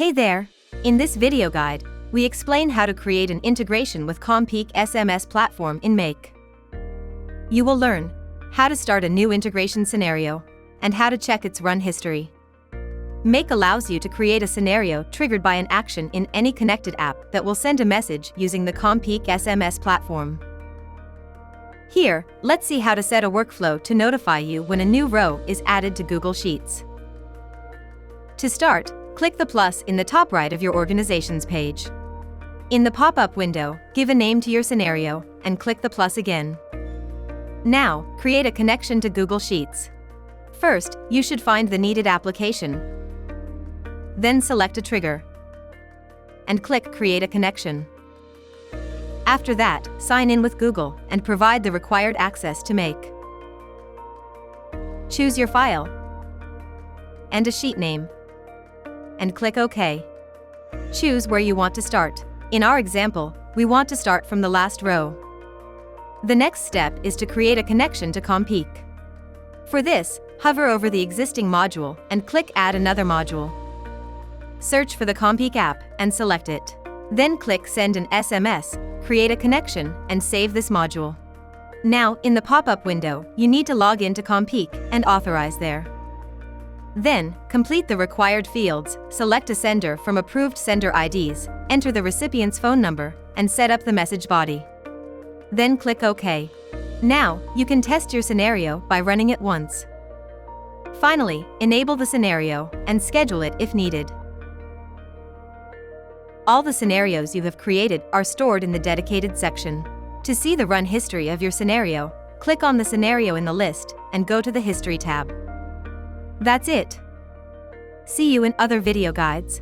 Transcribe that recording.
Hey there! In this video guide, we explain how to create an integration with CommPeak SMS platform in Make. You will learn how to start a new integration scenario and how to check its run history. Make allows you to create a scenario triggered by an action in any connected app that will send a message using the CommPeak SMS platform. Here, let's see how to set a workflow to notify you when a new row is added to Google Sheets. To start, click the plus in the top right of your organizations page. In the pop-up window, give a name to your scenario and click the plus again. Now, create a connection to Google Sheets. First, you should find the needed application. Then select a trigger and click Create a Connection. After that, sign in with Google and provide the required access to Make. Choose your file and a sheet name and click OK. Choose where you want to start. In our example, we want to start from the last row. The next step is to create a connection to CommPeak. For this, hover over the existing module and click Add another module. Search for the CommPeak app and select it. Then click Send an SMS, create a connection, and save this module. Now, in the pop-up window, you need to log in to CommPeak and authorize there. Then, complete the required fields, select a sender from approved sender IDs, enter the recipient's phone number, and set up the message body. Then click OK. Now, you can test your scenario by running it once. Finally, enable the scenario and schedule it if needed. All the scenarios you have created are stored in the dedicated section. To see the run history of your scenario, click on the scenario in the list and go to the History tab. That's it. See you in other video guides.